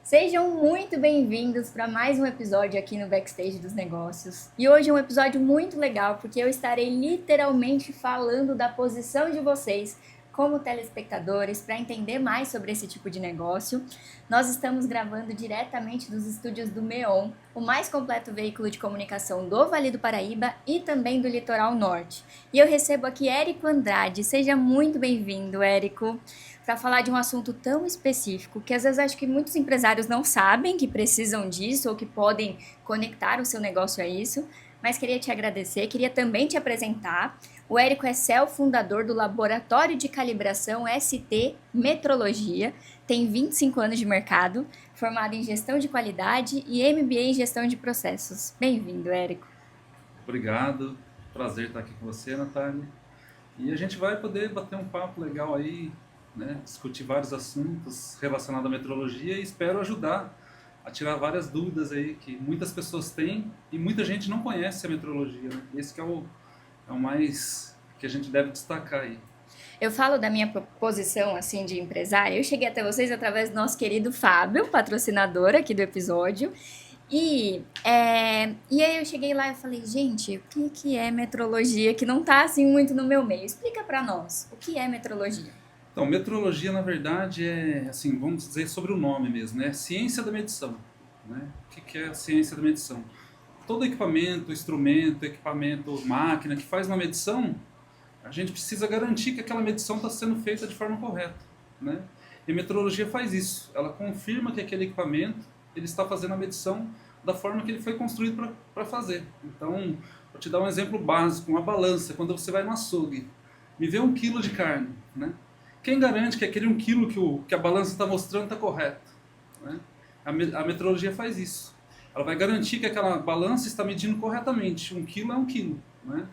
Sejam muito bem-vindos para mais um episódio aqui no Backstage dos Negócios. E hoje é um episódio muito legal porque eu estarei literalmente falando da posição de vocês como telespectadores para entender mais sobre esse tipo de negócio. Nós estamos gravando diretamente dos estúdios do MEON, o mais completo veículo de comunicação do Vale do Paraíba e também do Litoral Norte. E eu recebo aqui Érico Andrade. Seja muito bem-vindo, Érico, para falar de um assunto tão específico que às vezes acho que muitos empresários não sabem que precisam disso ou que podem conectar o seu negócio a isso, mas queria te agradecer, queria também te apresentar. O Érico é CEO fundador do Laboratório de Calibração ST Metrologia, tem 25 anos de mercado, formado em Gestão de Qualidade e MBA em Gestão de Processos. Bem-vindo, Érico. Obrigado, prazer estar aqui com você, Natália. E a gente vai poder bater um papo legal aí, né? Discutir vários assuntos relacionados à metrologia e espero ajudar a tirar várias dúvidas aí que muitas pessoas têm e muita gente não conhece a metrologia, né? Esse que é o mais que a gente deve destacar aí. Eu falo da minha posição assim de empresária. Eu cheguei até vocês através do nosso querido Fábio, patrocinador aqui do episódio. E aí eu cheguei lá e falei, gente, o que é metrologia? Que não tá assim muito no meu meio. Explica pra nós, o que é metrologia? Então, metrologia, na verdade, é, assim, vamos dizer sobre o nome mesmo, né? Ciência da medição, né? O que é a ciência da medição? Todo equipamento, instrumento, equipamento, máquina que faz uma medição, a gente precisa garantir que aquela medição está sendo feita de forma correta, né? E a metrologia faz isso. Ela confirma que aquele equipamento ele está fazendo a medição da forma que ele foi construído para fazer. Então, vou te dar um exemplo básico, uma balança. Quando você vai no açougue, me vê 1 quilo de carne, né? Quem garante que aquele 1 quilo que a balança está mostrando está correto, né? A metrologia faz isso. Ela vai garantir que aquela balança está medindo corretamente. 1 quilo é 1 quilo, né?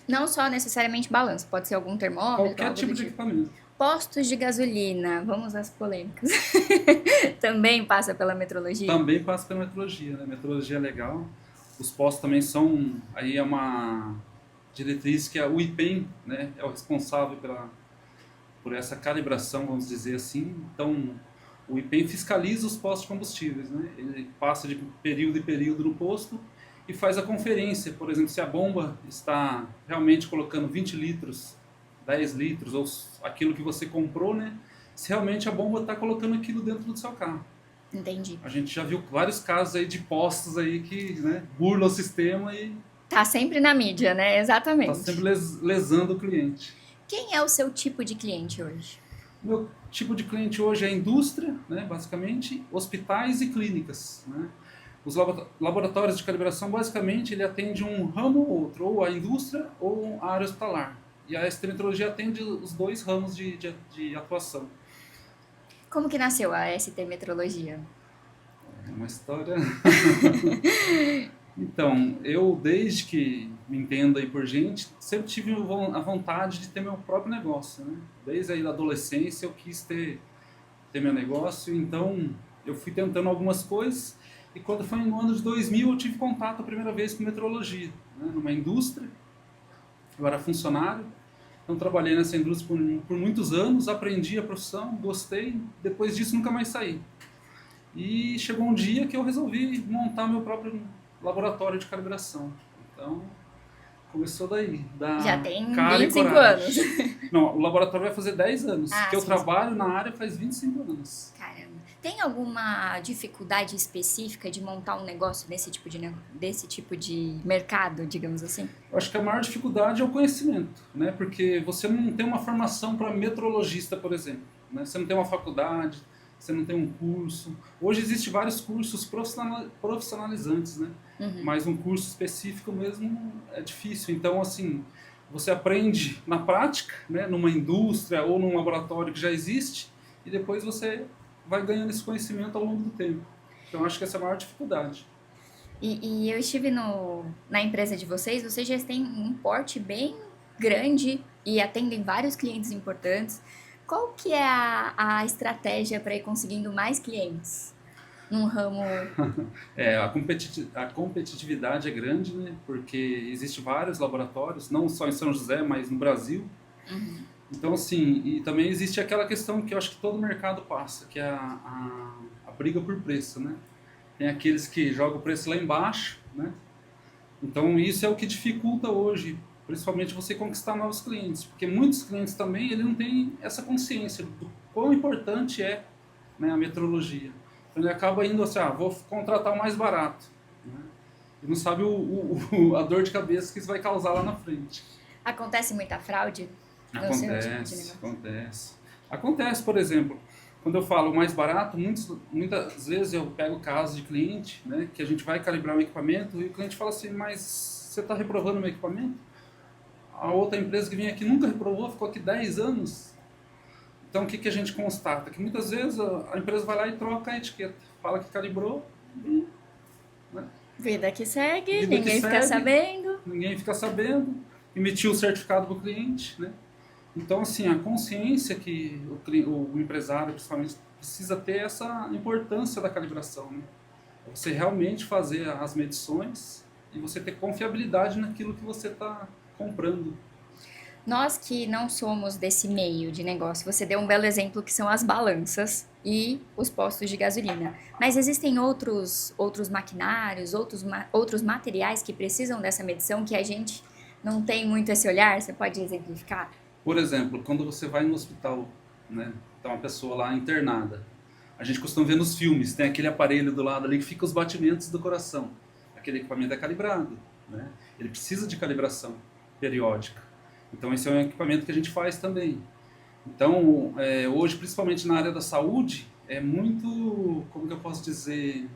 Não só necessariamente balança, pode ser algum termômetro, Qualquer algo tipo do de tipo. equipamento. Postos de gasolina, vamos às polêmicas. Também passa pela metrologia? Também passa pela metrologia, né? Metrologia é legal. Os postos também são... Aí é uma diretriz que o IPEM, né, é o responsável por essa calibração, vamos dizer assim. Então, o IPEM fiscaliza os postos de combustíveis, né? Ele passa de período em período no posto e faz a conferência. Por exemplo, se a bomba está realmente colocando 20 litros, 10 litros, ou aquilo que você comprou, né? Se realmente a bomba está colocando aquilo dentro do seu carro. Entendi. A gente já viu vários casos aí de postos aí que, né, burlam o sistema e Tá sempre na mídia, né? está Exatamente. sempre lesando o cliente. Quem é o seu tipo de cliente hoje? O meu tipo de cliente hoje é a indústria, né, basicamente, hospitais e clínicas, né? Os laboratórios de calibração, basicamente, ele atende um ramo ou outro, ou a indústria ou a área hospitalar. E a estemetologia atende os dois ramos de atuação. Como que nasceu a ST Metrologia? É uma história... Então, eu desde que me entendo aí por gente, sempre tive a vontade de ter meu próprio negócio, né? Desde aí da adolescência eu quis ter meu negócio, então eu fui tentando algumas coisas e quando foi no ano de 2000 eu tive contato a primeira vez com metrologia, né? Numa indústria, eu era funcionário, então trabalhei nessa indústria por muitos anos, aprendi a profissão, gostei, depois disso nunca mais saí. E chegou um dia que eu resolvi montar meu próprio laboratório de calibração. Então, começou daí, Já da tem cara e 25 anos. coragem. Não, o laboratório vai fazer 10 anos, que eu sim. trabalho na área faz 25 anos. Caramba. Tem alguma dificuldade específica de montar um negócio desse tipo de mercado, digamos assim? Eu acho que a maior dificuldade é o conhecimento, né? Porque você não tem uma formação para metrologista, por exemplo, né? Você não tem uma faculdade, você não tem um curso. Hoje existem vários cursos profissionalizantes, né? Mas um curso específico mesmo é difícil. Então, assim, você aprende na prática, né? Numa indústria ou num laboratório que já existe, e depois você vai ganhando esse conhecimento ao longo do tempo. Então, acho que essa é a maior dificuldade. E eu estive na empresa de vocês já têm um porte bem grande e atendem vários clientes importantes. Qual que é a estratégia para ir conseguindo mais clientes num ramo? A competitividade é grande, né? Porque existem vários laboratórios, não só em São José, mas no Brasil. Então, assim, e também existe aquela questão que eu acho que todo mercado passa, que é a briga por preço, né? Tem aqueles que jogam o preço lá embaixo, né? Então isso é o que dificulta hoje, principalmente você conquistar novos clientes, porque muitos clientes também ele não tem essa consciência do quão importante é, né, a metrologia. Então ele acaba indo assim, vou contratar o mais barato, né? E não sabe a dor de cabeça que isso vai causar lá na frente. Acontece muita fraude no seu tipo de negócio? Acontece, por exemplo, quando eu falo mais barato, muitas vezes eu pego casos de cliente, né, que a gente vai calibrar um equipamento e o cliente fala assim, mas você está reprovando o meu equipamento? A outra empresa que vinha aqui nunca reprovou, ficou aqui 10 anos. Então o que a gente constata? Que muitas vezes a empresa vai lá e troca a etiqueta, fala que calibrou e... né? Vida que segue, ninguém fica sabendo. Ninguém fica sabendo, emitiu o certificado para o cliente, né? Então, assim, a consciência que o empresário, principalmente, precisa ter essa importância da calibração, né? Você realmente fazer as medições e você ter confiabilidade naquilo que você está comprando. Nós que não somos desse meio de negócio, você deu um belo exemplo que são as balanças e os postos de gasolina. Mas existem outros maquinários, outros materiais que precisam dessa medição que a gente não tem muito esse olhar? Você pode exemplificar? Por exemplo, quando você vai no hospital, né, tá uma pessoa lá internada, a gente costuma ver nos filmes, tem aquele aparelho do lado ali que fica os batimentos do coração. Aquele equipamento é calibrado, né? Ele precisa de calibração periódica. Então esse é um equipamento que a gente faz também. Então, hoje, principalmente na área da saúde, é muito, como que eu posso dizer,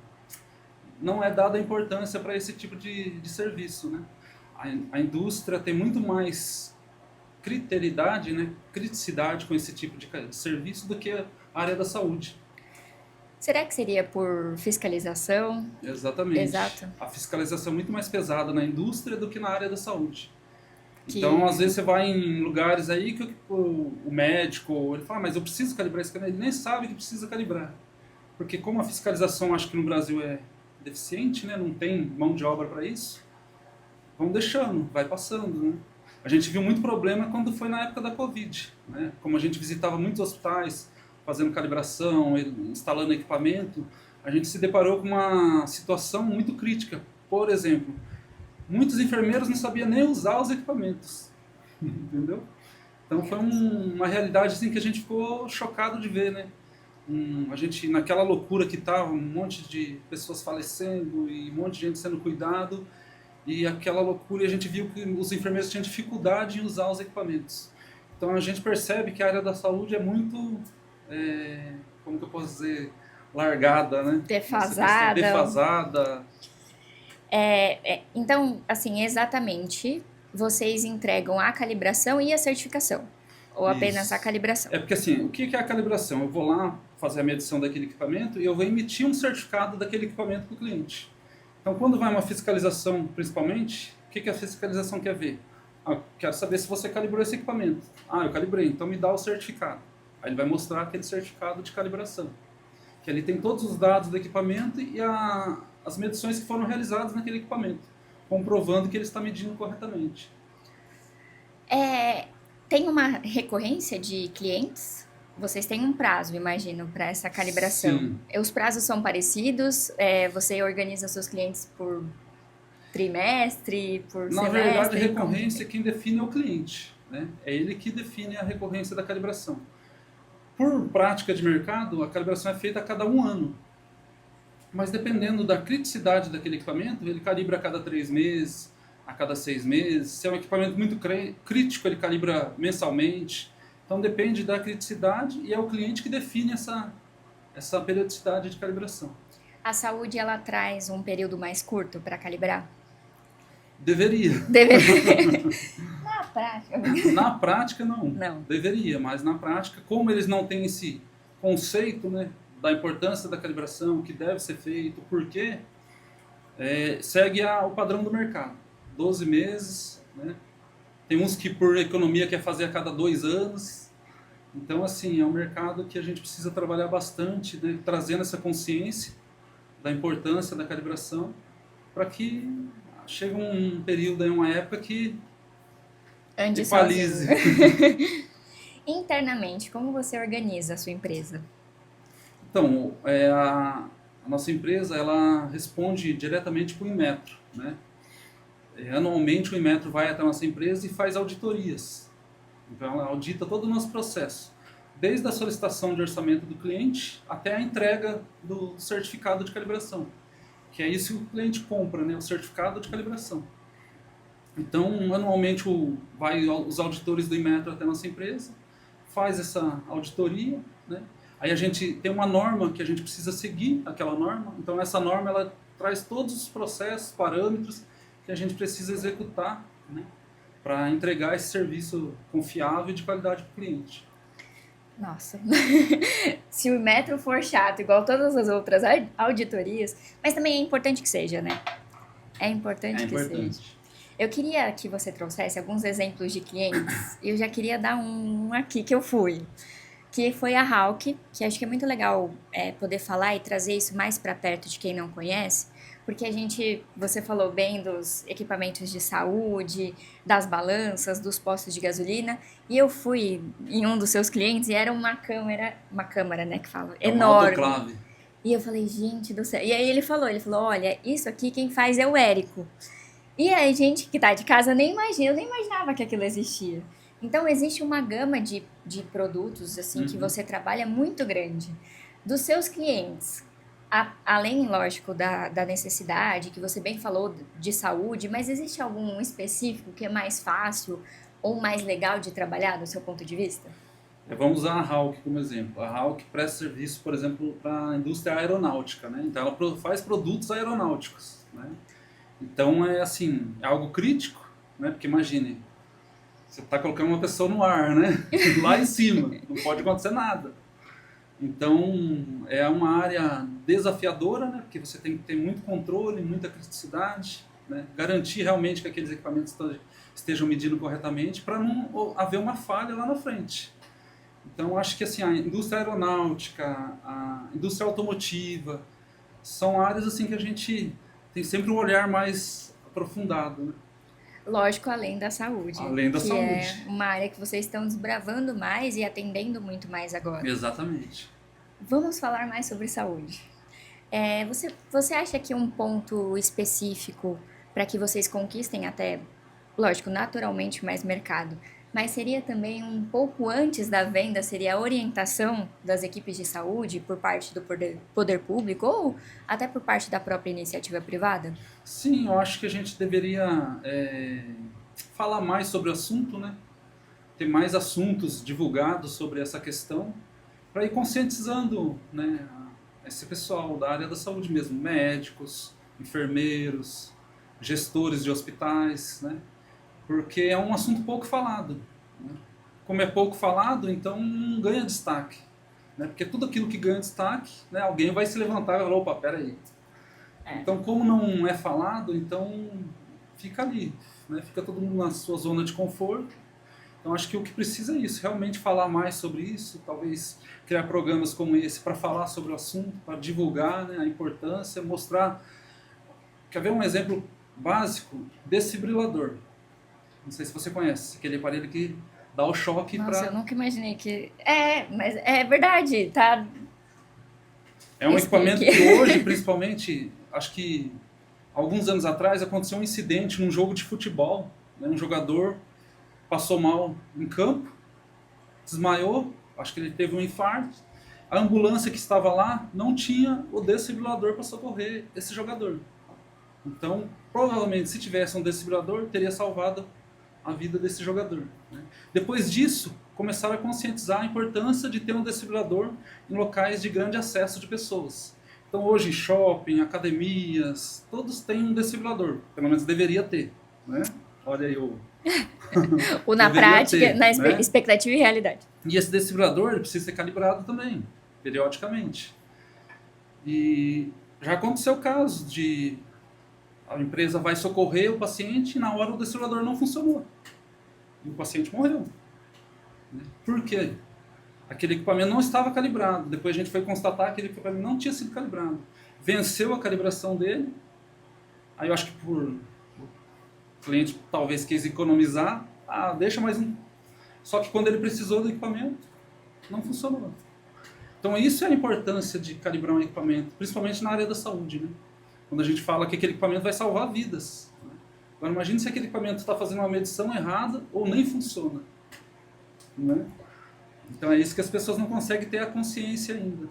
não é dada importância para esse tipo de serviço, né? A indústria tem muito mais criteridade, né, criticidade com esse tipo de serviço do que a área da saúde. Será que seria por fiscalização? Exatamente. Exato. A fiscalização é muito mais pesada na indústria do que na área da saúde. Então, às vezes você vai em lugares aí que o médico, ele fala, mas eu preciso calibrar esse canal, ele nem sabe que precisa calibrar. Porque como a fiscalização, acho que no Brasil é deficiente, né, não tem mão de obra para isso, vão deixando, vai passando, né? A gente viu muito problema quando foi na época da Covid, né? Como a gente visitava muitos hospitais, fazendo calibração, instalando equipamento, a gente se deparou com uma situação muito crítica. Por exemplo, muitos enfermeiros não sabiam nem usar os equipamentos, entendeu? Então foi uma realidade assim, que a gente ficou chocado de ver, né? A gente, naquela loucura que estava, um monte de pessoas falecendo e um monte de gente sendo cuidado, e aquela loucura, e a gente viu que os enfermeiros tinham dificuldade em usar os equipamentos. Então a gente percebe que a área da saúde é muito, como que eu posso dizer, largada, né? Defasada. Então, assim, exatamente, vocês entregam a calibração e a certificação? Ou apenas a calibração? É porque assim, o que é a calibração? Eu vou lá fazer a medição daquele equipamento e eu vou emitir um certificado daquele equipamento para o cliente. Então, quando vai uma fiscalização, principalmente, o que a fiscalização quer ver? Quero saber se você calibrou esse equipamento. Eu calibrei, então me dá o certificado. Aí ele vai mostrar aquele certificado de calibração. Que ali tem todos os dados do equipamento e as medições que foram realizadas naquele equipamento, comprovando que ele está medindo corretamente. Tem uma recorrência de clientes? Vocês têm um prazo, imagino, para essa calibração. Sim. Os prazos são parecidos? Você organiza seus clientes por trimestre, por semestre? Na verdade, a recorrência quem define é o cliente, né? É ele que define a recorrência da calibração. Por prática de mercado, a calibração é feita a cada 1 ano. Mas dependendo da criticidade daquele equipamento, ele calibra a cada 3 meses, a cada 6 meses. Se é um equipamento muito crítico, ele calibra mensalmente. Então depende da criticidade e é o cliente que define essa periodicidade de calibração. A saúde, ela traz um período mais curto para calibrar? Deveria. Na prática? Na prática, não. Não. Deveria, mas na prática, como eles não têm esse conceito, né, da importância da calibração, o que deve ser feito, por quê, segue o padrão do mercado. 12 meses, né? Tem uns que por economia quer fazer a cada 2 anos. Então, assim, é um mercado que a gente precisa trabalhar bastante, né, trazendo essa consciência da importância da calibração, para que chegue um período, uma época que equalize. Internamente, como você organiza a sua empresa? Então, a nossa empresa ela responde diretamente para o Inmetro, né? Anualmente o Inmetro vai até a nossa empresa e faz auditorias. Então ela audita todo o nosso processo, desde a solicitação de orçamento do cliente até a entrega do certificado de calibração, que é isso que o cliente compra, né? O certificado de calibração. Então, anualmente vai os auditores do Inmetro até a nossa empresa, faz essa auditoria, né? Aí a gente tem uma norma que a gente precisa seguir, aquela norma. Então essa norma ela traz todos os processos, parâmetros que a gente precisa executar, né, para entregar esse serviço confiável e de qualidade para o cliente. Nossa, se o metro for chato, igual todas as outras auditorias, mas também é importante que seja, né? É importante que seja. Eu queria que você trouxesse alguns exemplos de clientes, e eu já queria dar um aqui que eu fui, que foi a Hauck, que acho que é muito legal poder falar e trazer isso mais para perto de quem não conhece, porque você falou bem dos equipamentos de saúde, das balanças, dos postos de gasolina, e eu fui em um dos seus clientes e era uma câmara, né, que fala, enorme. Autoclave. E eu falei, gente do céu. E aí ele falou, olha, isso aqui quem faz é o Érico. E a gente que tá de casa eu nem imaginava que aquilo existia. Então existe uma gama de produtos assim que você trabalha muito grande. Dos seus clientes, além, lógico, da necessidade, que você bem falou de saúde, mas existe algum específico que é mais fácil ou mais legal de trabalhar, do seu ponto de vista? Vamos usar a Hauck como exemplo. A Hauck presta serviço, por exemplo, para a indústria aeronáutica, né? Então ela faz produtos aeronáuticos, né? Então é assim, é algo crítico, né? Porque imagine, você está colocando uma pessoa no ar, né? Lá em cima, não pode acontecer nada. Então é uma área desafiadora, né? Porque você tem que ter muito controle, muita criticidade, né? Garantir realmente que aqueles equipamentos estejam medindo corretamente para não haver uma falha lá na frente. Então acho que assim, a indústria aeronáutica, a indústria automotiva, são áreas assim que a gente tem sempre um olhar mais aprofundado, né? Lógico, além da saúde. Além da saúde. É uma área que vocês estão desbravando mais e atendendo muito mais agora. Exatamente. Vamos falar mais sobre saúde. Você acha que um ponto específico para que vocês conquistem até, lógico, naturalmente mais mercado, mas seria também um pouco antes da venda, seria a orientação das equipes de saúde por parte do poder público ou até por parte da própria iniciativa privada? Sim, eu acho que a gente deveria falar mais sobre o assunto, né? Ter mais assuntos divulgados sobre essa questão, para ir conscientizando, né, esse pessoal da área da saúde mesmo, médicos, enfermeiros, gestores de hospitais, né? Porque é um assunto pouco falado, né? Como é pouco falado, então não ganha destaque, né? Porque tudo aquilo que ganha destaque, né, alguém vai se levantar e falar, opa, peraí. Então, como não é falado, então fica ali, né? Fica todo mundo na sua zona de conforto. Então, acho que o que precisa é isso, realmente falar mais sobre isso, talvez criar programas como esse para falar sobre o assunto, para divulgar, né, a importância, mostrar. Quer ver um exemplo básico? Desfibrilador. Não sei se você conhece, aquele aparelho que dá o choque para... Nossa, eu nunca imaginei que... mas é verdade, tá? É um equipamento que hoje, principalmente, acho que alguns anos atrás aconteceu um incidente num jogo de futebol, né? Um jogador passou mal em campo, desmaiou, acho que ele teve um infarto. A ambulância que estava lá não tinha o desfibrilador para socorrer esse jogador. Então, provavelmente, se tivesse um desfibrilador, teria salvado a vida desse jogador, né? Depois disso, começaram a conscientizar a importância de ter um desfibrilador em locais de grande acesso de pessoas. Então hoje, shopping, academias, todos têm um desfibrilador, pelo menos deveria ter, né? Olha aí o na prática, ter, na né? expectativa e realidade. E esse desfibrilador ele precisa ser calibrado também, periodicamente. E já aconteceu o caso de a empresa vai socorrer o paciente e na hora o desfibrilador não funcionou. E o paciente morreu. Por quê? Aquele equipamento não estava calibrado. Depois a gente foi constatar que aquele equipamento não tinha sido calibrado. Venceu a calibração dele. Aí eu acho que o cliente talvez quis economizar. Deixa mais um. Só que quando ele precisou do equipamento, não funcionou. Então isso é a importância de calibrar um equipamento, principalmente na área da saúde, né? Quando a gente fala que aquele equipamento vai salvar vidas, né? Agora imagine se aquele equipamento está fazendo uma medição errada ou nem funciona, né? Então é isso que as pessoas não conseguem ter a consciência ainda.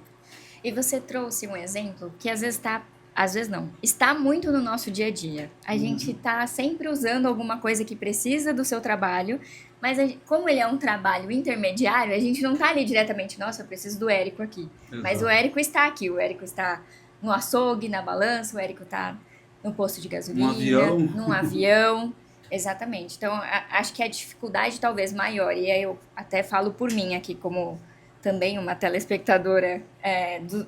E você trouxe um exemplo que às vezes não, está muito no nosso dia a dia. A gente está sempre usando alguma coisa que precisa do seu trabalho, mas como ele é um trabalho intermediário, a gente não está ali diretamente, nossa, eu preciso do Érico aqui. Exato. Mas o Érico está aqui, o Érico está no açougue, na balança, o Érico está no posto de gasolina, num avião. Exatamente. Então, acho que a dificuldade talvez maior, e aí eu até falo por mim aqui como também uma telespectadora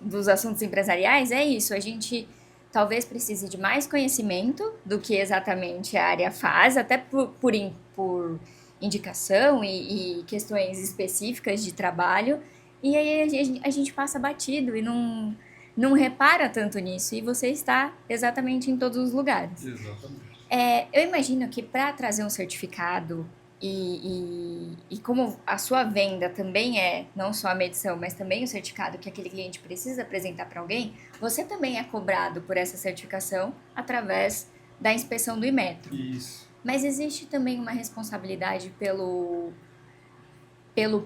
dos assuntos empresariais, é isso, a gente talvez precise de mais conhecimento do que exatamente a área faz, até por indicação e questões específicas de trabalho, e aí a gente passa batido e não repara tanto nisso, e você está exatamente em todos os lugares. Exatamente. Eu imagino que para trazer um certificado e como a sua venda também é não só a medição, mas também o certificado que aquele cliente precisa apresentar para alguém, você também é cobrado por essa certificação através da inspeção do Inmetro. Isso. Mas existe também uma responsabilidade pelo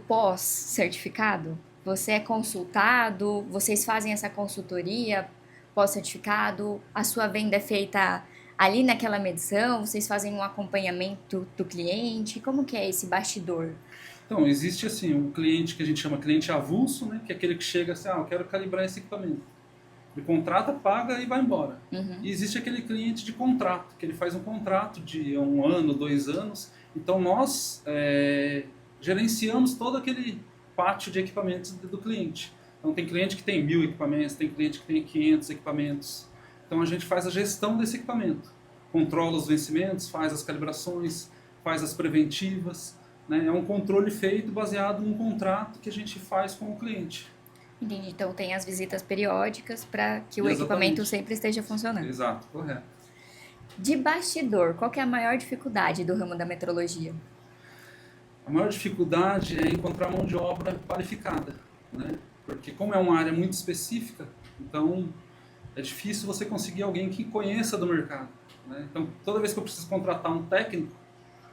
pós-certificado? Você é consultado, vocês fazem essa consultoria pós-certificado, a sua venda é feita ali naquela medição, vocês fazem um acompanhamento do cliente, como que é esse bastidor? Então, existe assim, um cliente que a gente chama cliente avulso, né, que é aquele que chega assim, eu quero calibrar esse equipamento. Ele contrata, paga e vai embora. E existe aquele cliente de contrato, que ele faz um contrato de 1 ano, 2 anos, então nós gerenciamos todo aquele pátio de equipamentos do cliente. Então tem cliente que tem 1000 equipamentos, tem cliente que tem 500 equipamentos. Então a gente faz a gestão desse equipamento, controla os vencimentos, faz as calibrações, faz as preventivas, né? É um controle feito baseado num contrato que a gente faz com o cliente. Entendi, então tem as visitas periódicas para que o equipamento sempre esteja funcionando. Exato, correto. De bastidor, qual que é a maior dificuldade do ramo da metrologia? A maior dificuldade é encontrar mão de obra qualificada, né? Porque como é uma área muito específica, então é difícil você conseguir alguém que conheça do mercado, né? Então, toda vez que eu preciso contratar um técnico,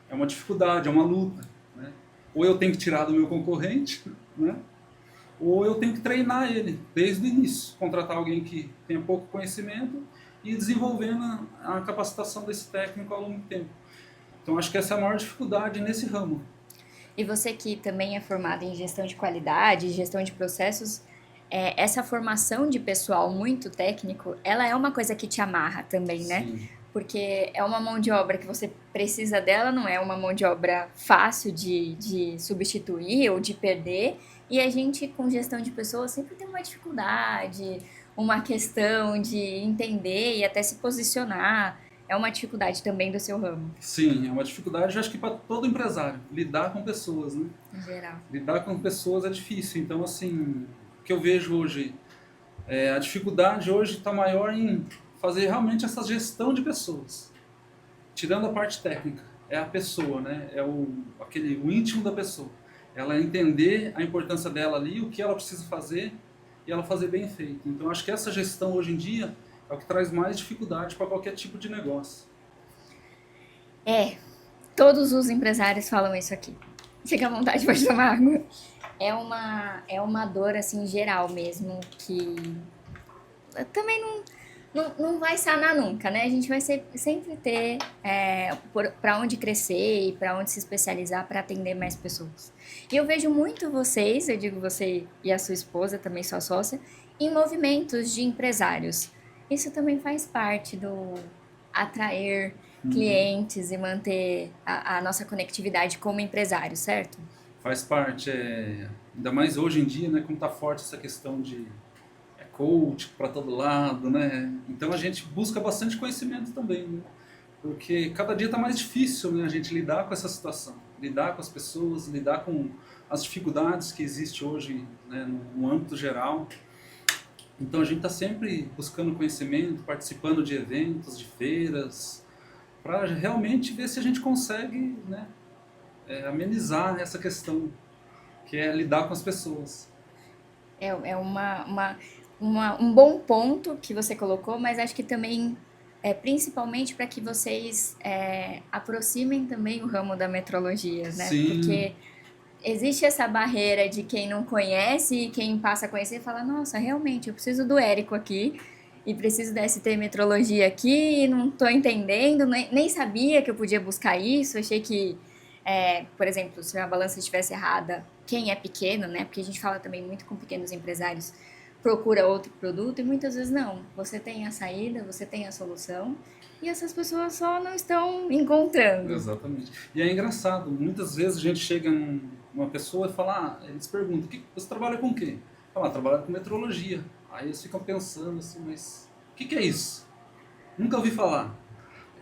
é uma dificuldade, é uma luta, né? Ou eu tenho que tirar do meu concorrente, né? Ou eu tenho que treinar ele desde o início, contratar alguém que tenha pouco conhecimento e ir desenvolvendo a capacitação desse técnico ao longo do tempo. Então, acho que essa é a maior dificuldade nesse ramo. E você que também é formado em gestão de qualidade, gestão de processos, essa formação de pessoal muito técnico, ela é uma coisa que te amarra também, né? Sim. Porque é uma mão de obra que você precisa dela, não é uma mão de obra fácil de substituir ou de perder. E a gente, com gestão de pessoas, sempre tem uma dificuldade, uma questão de entender e até se posicionar. É uma dificuldade também do seu ramo. Sim, é uma dificuldade, eu acho que para todo empresário, lidar com pessoas, né? Em geral. Lidar com pessoas é difícil, então assim, o que eu vejo hoje, a dificuldade hoje está maior em fazer realmente essa gestão de pessoas. Tirando a parte técnica, é a pessoa, né? É o íntimo da pessoa. Ela entender a importância dela ali, o que ela precisa fazer e ela fazer bem feito. Então acho que essa gestão hoje em dia é o que traz mais dificuldade para qualquer tipo de negócio. Todos os empresários falam isso aqui. Fica à vontade, pode tomar água. É uma dor, assim, geral mesmo, que também não vai sanar nunca, né? A gente vai sempre ter para onde crescer e para onde se especializar para atender mais pessoas. E eu vejo muito vocês, eu digo você e a sua esposa, também sua sócia, em movimentos de empresários. Isso também faz parte do atrair clientes e manter a nossa conectividade como empresário, certo? Faz parte, ainda mais hoje em dia, né, como está forte essa questão de coach para todo lado, né? Então a gente busca bastante conhecimento também, né? Porque cada dia está mais difícil, né, a gente lidar com essa situação, lidar com as pessoas, lidar com as dificuldades que existem hoje, né, no âmbito geral. Então a gente está sempre buscando conhecimento, participando de eventos, de feiras, para realmente ver se a gente consegue, né, amenizar essa questão, que é lidar com as pessoas. É um bom ponto que você colocou, mas acho que também principalmente para que vocês aproximem também o ramo da metrologia, né? Sim, Porque existe essa barreira de quem não conhece e quem passa a conhecer fala, nossa, realmente, eu preciso do Érico aqui e preciso da ST Metrologia aqui e não estou entendendo, nem sabia que eu podia buscar isso, achei que, por exemplo, se a balança estivesse errada, quem é pequeno, né? Porque a gente fala também muito com pequenos empresários, procura outro produto e muitas vezes não. Você tem a saída, você tem a solução e essas pessoas só não estão encontrando. exatamente. E é engraçado, muitas vezes a gente chega numa pessoa e fala, eles perguntam, você trabalha com o quê? Fala, trabalho com metrologia. Aí eles ficam pensando assim, mas o que é isso? Nunca ouvi falar.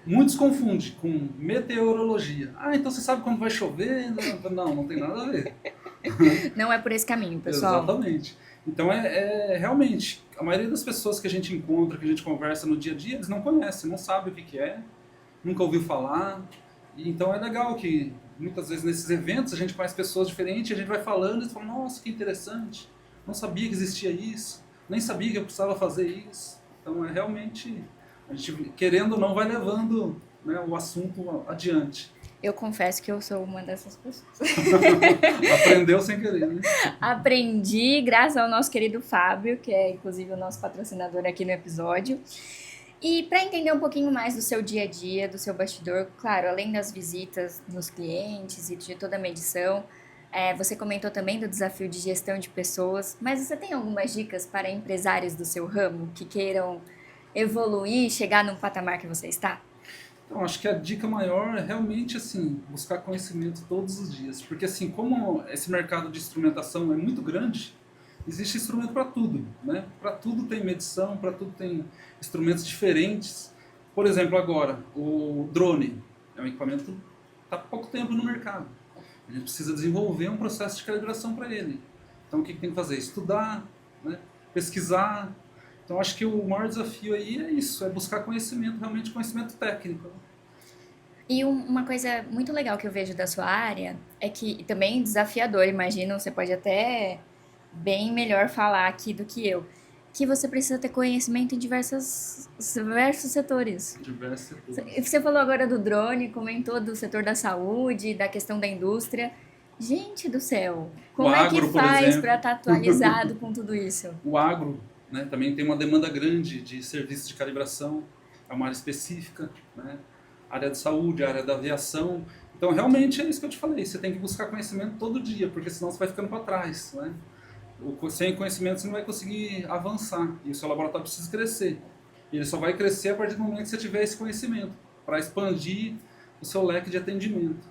Muitos confundem com meteorologia. Ah, então você sabe quando vai chover? Não, não tem nada a ver. Não é por esse caminho, pessoal. Exatamente. Então realmente, a maioria das pessoas que a gente encontra, que a gente conversa no dia a dia, eles não conhecem, não sabem o que é, nunca ouviu falar. E então é legal que muitas vezes nesses eventos a gente conhece pessoas diferentes, a gente vai falando e fala, nossa, que interessante, não sabia que existia isso, nem sabia que eu precisava fazer isso. Então é realmente, a gente querendo ou não vai levando, né, o assunto adiante. Eu confesso que eu sou uma dessas pessoas. Aprendeu sem querer, né? Aprendi graças ao nosso querido Fábio, que é inclusive o nosso patrocinador aqui no episódio. E para entender um pouquinho mais do seu dia a dia, do seu bastidor, claro, além das visitas nos clientes e de toda a medição, você comentou também do desafio de gestão de pessoas, mas você tem algumas dicas para empresários do seu ramo que queiram evoluir, chegar no patamar que você está? Então, acho que a dica maior é realmente assim, buscar conhecimento todos os dias. Porque assim, como esse mercado de instrumentação é muito grande, existe instrumento para tudo, né? Para tudo tem medição, para tudo tem instrumentos diferentes. Por exemplo, agora, o drone é um equipamento que está há pouco tempo no mercado. A gente precisa desenvolver um processo de calibração para ele. Então, o que tem que fazer? Estudar, né? Pesquisar. Então, acho que o maior desafio aí é isso, é buscar conhecimento, realmente conhecimento técnico. E uma coisa muito legal que eu vejo da sua área é que, e também desafiador, imagino, você pode até bem melhor falar aqui do que eu, que você precisa ter conhecimento em diversos setores. Diversos setores. Você falou agora do drone, comentou do setor da saúde, da questão da indústria. Gente do céu, O como é que agro, por faz para exemplo, estar atualizado com tudo isso? o agro, né, também tem uma demanda grande de serviços de calibração, é uma área específica, né? Área de saúde, área da aviação. Então, realmente é isso que eu te falei, você tem que buscar conhecimento todo dia, porque senão você vai ficando para trás, né? Sem conhecimento você não vai conseguir avançar, e o seu laboratório precisa crescer. E ele só vai crescer a partir do momento que você tiver esse conhecimento, para expandir o seu leque de atendimento.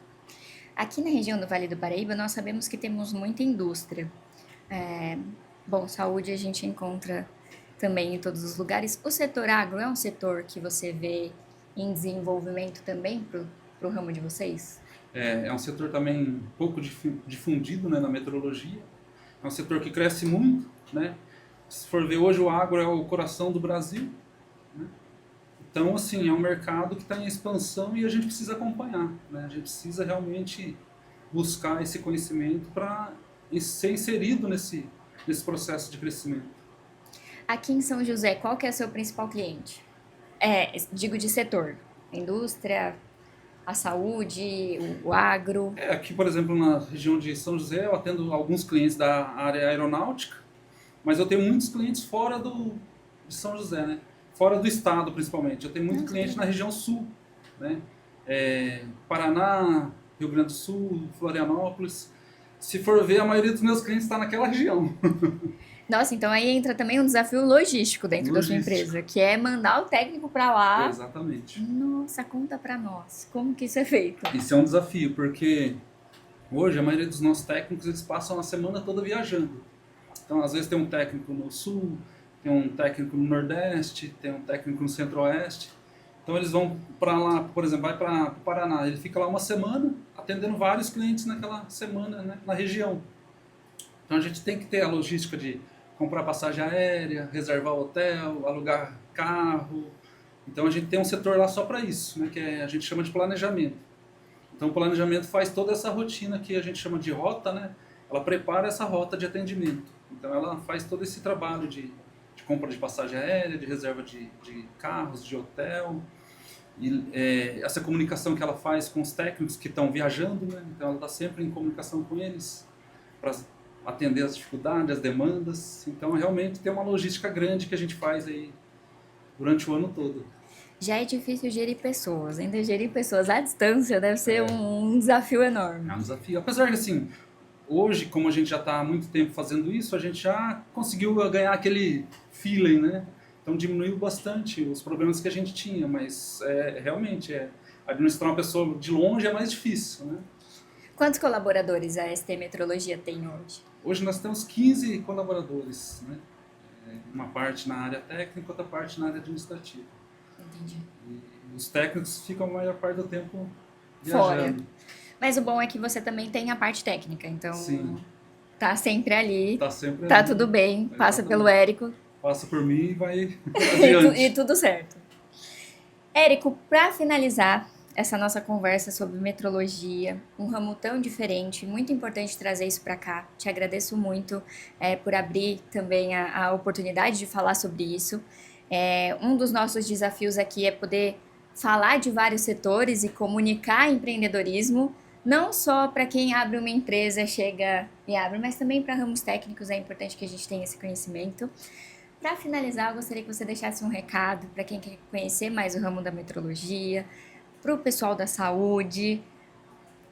Aqui na região do Vale do Paraíba, nós sabemos que temos muita indústria. Bom, saúde a gente encontra também em todos os lugares. O setor agro é um setor que você vê em desenvolvimento também para o ramo de vocês? É um setor também pouco difundido, né, na meteorologia. É um setor que cresce muito, né? Se for ver hoje, o agro é o coração do Brasil, né? Então, assim, é um mercado que está em expansão e a gente precisa acompanhar, né? A gente precisa realmente buscar esse conhecimento para ser inserido nesse processo de crescimento. Aqui em São José, qual que é o seu principal cliente? Digo de setor. A indústria, a saúde, o agro. Aqui, por exemplo, na região de São José, eu atendo alguns clientes da área aeronáutica, mas eu tenho muitos clientes fora de São José, né? Fora do estado, principalmente. Eu tenho muito Nossa, cliente na região sul, né? Paraná, Rio Grande do Sul, Florianópolis. Se for ver, a maioria dos meus clientes está naquela região. Nossa, então aí entra também um desafio logístico dentro da sua Logística. empresa, que é mandar o técnico para lá. Exatamente. Nossa, conta para nós, como que isso é feito? Isso é um desafio, porque hoje a maioria dos nossos técnicos eles passam a semana toda viajando. Então, às vezes tem um técnico no sul, tem um técnico no nordeste, tem um técnico no centro-oeste. Então, eles vão para lá, por exemplo, vai para o Paraná, ele fica lá uma semana atendendo vários clientes naquela semana, né, na região. Então, a gente tem que ter a logística de comprar passagem aérea, reservar hotel, alugar carro. Então, a gente tem um setor lá só para isso, né, que a gente chama de planejamento. Então, o planejamento faz toda essa rotina que a gente chama de rota, né? Ela prepara essa rota de atendimento. Então ela faz todo esse trabalho de compra de passagem aérea, de reserva de carros, de hotel, e essa comunicação que ela faz com os técnicos que estão viajando, né? Então ela está sempre em comunicação com eles para atender as dificuldades, as demandas. Então realmente tem uma logística grande que a gente faz aí durante o ano todo. Já é difícil gerir pessoas, ainda gerir pessoas à distância deve ser um desafio enorme. É um desafio. Apesar que assim, hoje, como a gente já está há muito tempo fazendo isso, a gente já conseguiu ganhar aquele feeling, né? Então diminuiu bastante os problemas que a gente tinha, mas realmente administrar uma pessoa de longe é mais difícil, né? Quantos colaboradores a ST Metrologia tem hoje? Hoje nós temos 15 colaboradores, né? Uma parte na área técnica, outra parte na área administrativa. Entendi. E os técnicos ficam a maior parte do tempo Fora. viajando. Mas o bom é que você também tem a parte técnica, então Sim. tá sempre ali, Tá sempre tá ali. tudo bem, passa Exatamente. pelo Érico Passa por mim e vai e adiante. tudo certo. Érico, para finalizar essa nossa conversa sobre metrologia, um ramo tão diferente, muito importante trazer isso para cá. Te agradeço muito por abrir também a oportunidade de falar sobre isso. Um dos nossos desafios aqui é poder falar de vários setores e comunicar empreendedorismo, não só para quem abre uma empresa, chega e abre, mas também para ramos técnicos é importante que a gente tenha esse conhecimento. Para finalizar, eu gostaria que você deixasse um recado para quem quer conhecer mais o ramo da metrologia, para o pessoal da saúde.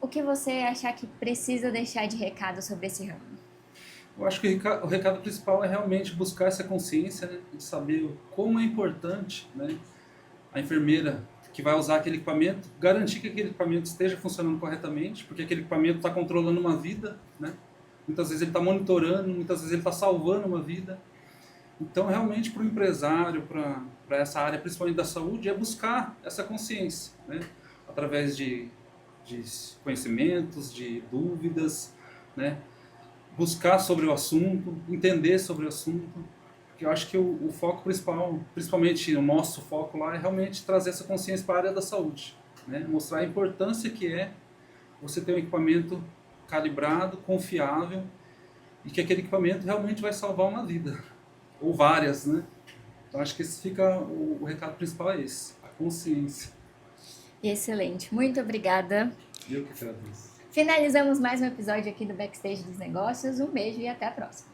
O que você achar que precisa deixar de recado sobre esse ramo? Eu acho que o recado principal é realmente buscar essa consciência, né, de saber como é importante, né, a enfermeira que vai usar aquele equipamento, garantir que aquele equipamento esteja funcionando corretamente, porque aquele equipamento está controlando uma vida, né? Muitas vezes ele está monitorando, muitas vezes ele está salvando uma vida. Então, realmente, para o empresário, para essa área, principalmente da saúde, é buscar essa consciência, né? Através de conhecimentos, de dúvidas, né? Buscar sobre o assunto, entender sobre o assunto. Porque eu acho que o foco principal, principalmente o nosso foco lá, é realmente trazer essa consciência para a área da saúde, né? Mostrar a importância que é você ter um equipamento calibrado, confiável, e que aquele equipamento realmente vai salvar uma vida. Ou várias, né? Então acho que esse fica o recado principal é esse, a consciência. Excelente, muito obrigada. Eu que agradeço. Finalizamos mais um episódio aqui do Backstage dos Negócios. Um beijo e até a próxima.